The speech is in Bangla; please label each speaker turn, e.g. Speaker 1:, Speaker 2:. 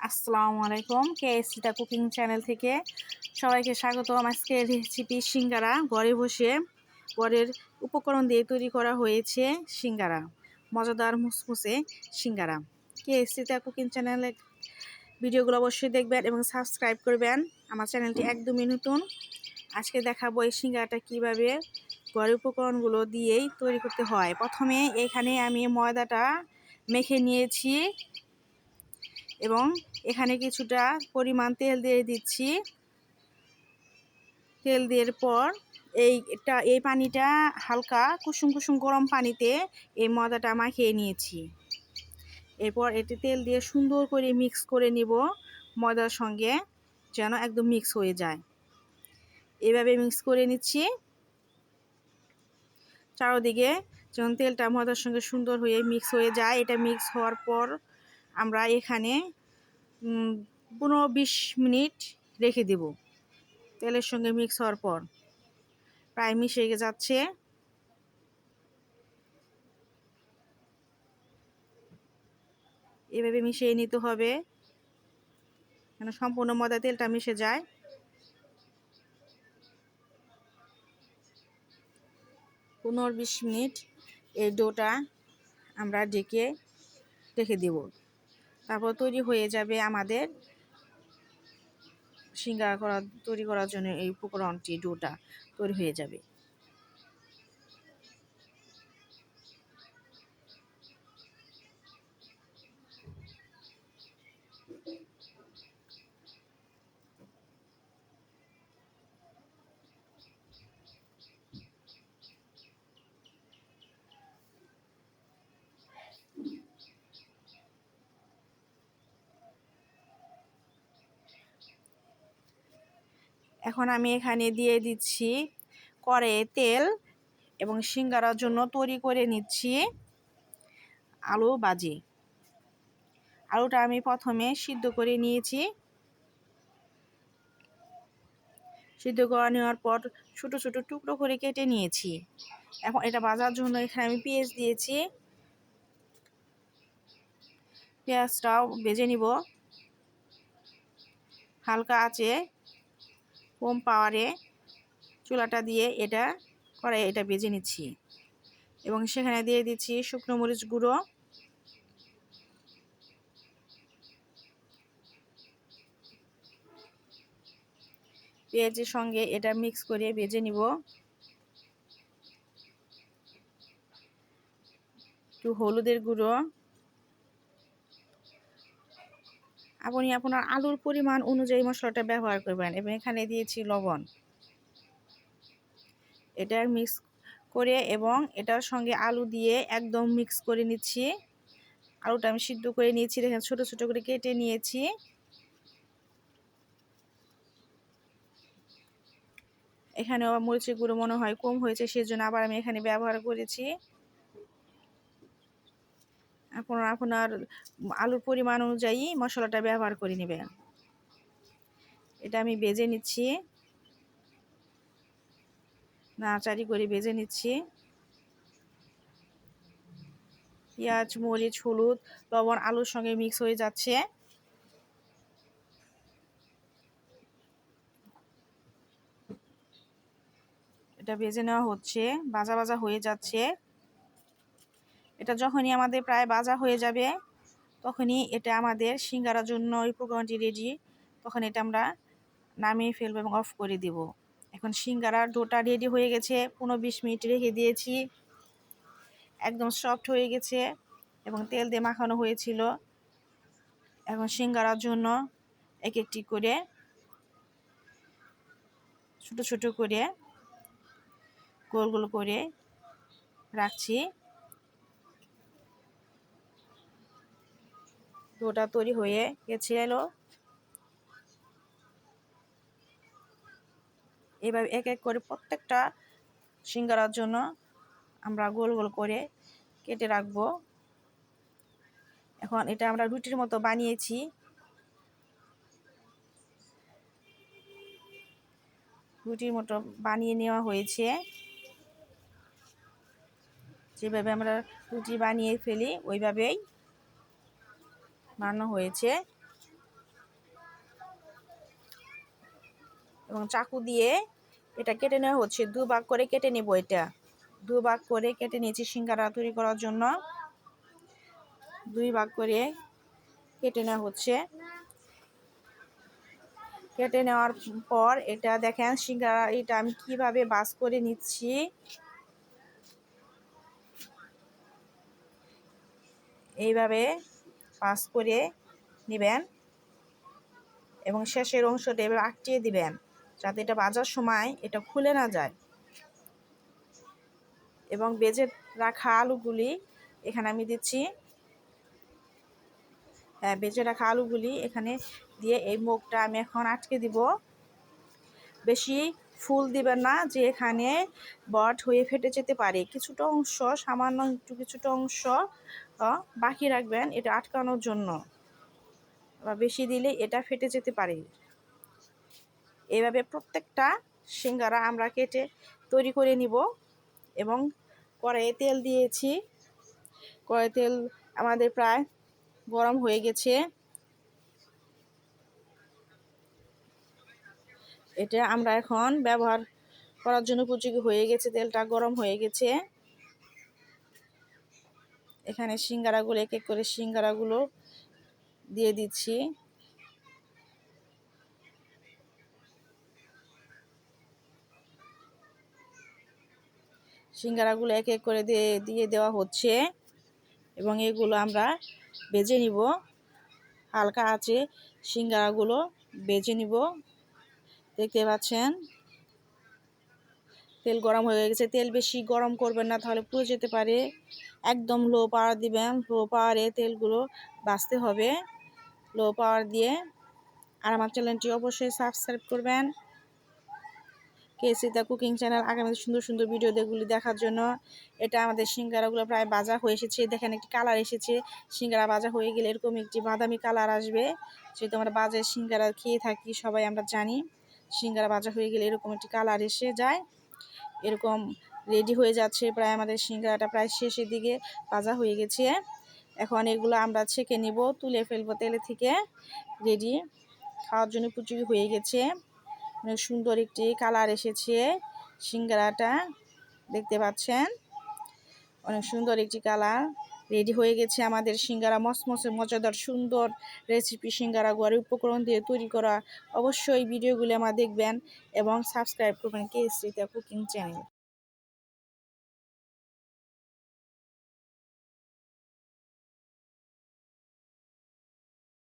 Speaker 1: আসসালামু আলাইকুম, কেএসসিতা কুকিং চ্যানেল থেকে সবাইকে স্বাগতম। আজকের রেসিপি সিঙ্গারা। ঘরে বসে ঘরের উপকরণ দিয়ে তৈরি করা হয়েছে সিঙ্গারা, মজাদার মুসমুসে সিঙ্গারা। কেএসসিতা কুকিং চ্যানেলের ভিডিওগুলো অবশ্যই দেখবেন এবং সাবস্ক্রাইব করবেন। আমার চ্যানেলটি একদমই নতুন। আজকে দেখাবো এই সিঙ্গারাটা কীভাবে ঘরের উপকরণগুলো দিয়েই তৈরি করতে হয়। প্রথমে এখানে আমি ময়দাটা মেখে নিয়েছি এবং এখানে কিছুটা পরিমাণ তেল দিয়ে দিচ্ছি। তেল দেওয়ার পর এই পানিটা হালকা কুসুম কুসুম গরম পানিতে এই ময়দাটা মাখিয়ে নিয়েছি। এরপর এটি তেল দিয়ে সুন্দর করে মিক্স করে নিব ময়দার সঙ্গে, যেন একদম মিক্স হয়ে যায়। এভাবে মিক্স করে নিচ্ছি চারদিকে, যেমন তেলটা ময়দার সঙ্গে সুন্দর হয়ে মিক্স হয়ে যায়। এটা মিক্স হওয়ার পর আমরা এখানে 15-20 মিনিট রেখে দেব। তেলের সঙ্গে মিক্স হওয়ার পর প্রায় মিশে যাচ্ছে। এভাবে মিশিয়ে নিতে হবে যেন সম্পূর্ণ ময়দা তেলটা মিশে যায়। 15-20 মিনিট এই ডোটা আমরা ঢেকে রেখে দেব। তারপর তৈরি হয়ে যাবে আমাদের সিঙ্গারা তৈরি করার জন্য এই উপকরণটি, ডোটা তৈরি হয়ে যাবে। এখন আমি এখানে দিয়ে দিচ্ছি কড়াইয়ে তেল এবং সিঙ্গারার জন্য তৈরি করে নিচ্ছি আলু ভাজি। আলুটা আমি প্রথমে সিদ্ধ করে নিয়েছি। সিদ্ধ করে নেওয়ার পর ছোটো ছোটো টুকরো করে কেটে নিয়েছি। এখন এটা ভাজার জন্য এখানে আমি পেঁয়াজ দিয়েছি। পেঁয়াজটাও ভেজে নিব হালকা আঁচে, কম পাওয়ারে চুলাটা দিয়ে এটা ভেজে নিচ্ছি। এবং সেখানে দিয়ে দিচ্ছি শুকনো মরিচ গুঁড়ো, পেঁয়াজের সঙ্গে এটা মিক্স করে ভেজে নিব। একটু হলুদের গুঁড়ো, আপনি আপনার আলুর পরিমাণ অনুযায়ী মশলাটা ব্যবহার করবেন। এবং এখানে দিয়েছি লবণ। এটা মিক্স করে এবং এটার সঙ্গে আলু দিয়ে একদম মিক্স করে নিচ্ছি। আলুটা আমি সিদ্ধ করে নিয়েছি, দেখেন ছোটো ছোটো করে কেটে নিয়েছি। এখানেও মরিচের গুঁড়ো মনে হয় কম হয়েছে, সেজন্য আবার আমি এখানে ব্যবহার করেছি। আপনার আলুর পরিমাণ অনুযায়ী মশলাটা ব্যবহার করে নেবেন। এটা আমি ভেজে নিচ্ছি, নাড়াচাড়ি করে ভেজে নিচ্ছি। পেঁয়াজ, মরিচ, হলুদ, লবণ আলুর সঙ্গে মিক্স হয়ে যাচ্ছে। এটা ভেজে নেওয়া হচ্ছে, ভাজা ভাজা হয়ে যাচ্ছে। এটা যখনই আমাদের প্রায় ভাজা হয়ে যাবে, তখনই এটা আমাদের সিঙ্গারার জন্য এই উপকরণটি রেডি। তখন এটা আমরা নামিয়ে ফেলবো এবং অফ করে দেব। এখন সিঙ্গারার ডোটা রেডি হয়ে গেছে। 15-20 মিনিট রেখে দিয়েছি, একদম সফট হয়ে গেছে এবং তেল দিয়ে মাখানো হয়েছিল। এখন সিঙ্গারার জন্য এক একটি করে ছোটো ছোটো করে গোল গোল করে রাখছি। ডোটা তৈরি হয়ে গেছে। এভাবে এক এক করে প্রত্যেকটা সিঙ্গারার জন্য আমরা গোল গোল করে কেটে রাখবো। এখন এটা আমরা রুটির মতো বানিয়েছি। রুটির মতো বানিয়ে নেওয়া হয়েছে। যেভাবে আমরা রুটি বানিয়ে ফেলি ওইভাবেই বানানো হয়েছে। এবং চাকু দিয়ে এটা কেটে নেওয়া হচ্ছে। 2 ভাগ করে কেটে নেব। এটা 2 ভাগ করে কেটে নিয়েছি সিঙ্গারা তৈরি করার জন্য। 2 ভাগ করে কেটে নেওয়া হচ্ছে। কেটে নেওয়ার পর এটা দেখেন সিঙ্গারা এটা আমি কিভাবে ভাঁজ করে নিচ্ছি। এইভাবে ভাঁজ করে নেবেন এবং শেষের অংশটা এবার আটকিয়ে দিবেন যাতে এটা ভাজার সময় এটা খুলে না যায়। এবং ভেজে রাখা আলুগুলি এখানে আমি দিচ্ছি। ভেজে রাখা আলুগুলি এখানে দিয়ে এই মুখটা আমি এখন আটকে দিব। বেশি ফুল দিবেন না যে এখানে বট হয়ে ফেটে যেতে পারে। কিছুটা অংশ সামান্য একটু কিছুটা অংশ বাকি রাখবেন এটা আটকানোর জন্য, বা বেশি দিলে এটা ফেটে যেতে পারে। এভাবে প্রত্যেকটা সিঙ্গারা আমরা কেটে তৈরি করে নিব। এবং কড়াইয়ে তেল দিয়েছি। কড়াইয়ে তেল আমাদের প্রায় গরম হয়ে গেছে। এটা আমরা এখন ব্যবহার করার জন্য উপযোগী হয়ে গেছে। তেলটা গরম হয়ে গেছে। এখানে সিঙ্গারাগুলো এক এক করে সিঙ্গারাগুলো দিয়ে দিচ্ছি। সিঙ্গারাগুলো এক এক করে দিয়ে দেওয়া হচ্ছে এবং এগুলো আমরা ভেজে নিব। হালকা আঁচে সিঙ্গারাগুলো ভেজে নিব। দেখতে পাচ্ছেন তেল গরম হয়ে গেছে। তেল বেশি গরম করবেন না, তাহলে পুড়ে যেতে পারে। একদম লো পাওয়ার দিবেন। লো পাওয়ারে তেলগুলো ভাজতে হবে। লো পাওয়ার দিয়ে। আর আমার চ্যানেলটি অবশ্যই সাবস্ক্রাইব করবেন, কেসিতা কুকিং চ্যানেল, আগামী সুন্দর সুন্দর ভিডিওগুলি দেখার জন্য। এটা আমাদের সিঙ্গারাগুলো প্রায় ভাজা হয়ে এসেছে। দেখেন একটি কালার এসেছে। সিঙ্গারা ভাজা হয়ে গেলে এরকম একটি বাদামি কালার আসবে। যেহেতু আমরা বাজারে সিঙ্গারা খেয়ে থাকি, সবাই আমরা জানি সিঙ্গারা ভাজা হয়ে গেলে এরকম একটি কালার এসে যায়। এরকম রেডি হয়ে যাচ্ছে। প্রায় আমাদের সিঙ্গারাটা প্রায় শেষের দিকে ভাজা হয়ে গেছে। এখন এগুলো আমরা ছেঁকে নিব, তুলে ফেলবো তেলে থেকে। রেডি খাওয়ার জন্য উপযোগী হয়ে গেছে। অনেক সুন্দর একটি কালার এসেছে সিঙ্গারাটা, দেখতে পাচ্ছেন অনেক সুন্দর একটি কালার। রেডি হয়ে গেছে আমাদের সিঙ্গারা, মসমসে মজাদার সুন্দর রেসিপি সিঙ্গারা ঘরের উপকরণ দিয়ে তৈরি করা। অবশ্যই ভিডিওগুলি আমার দেখবেন এবং সাবস্ক্রাইব করবেন কেসিতা কুকিং চ্যানেল।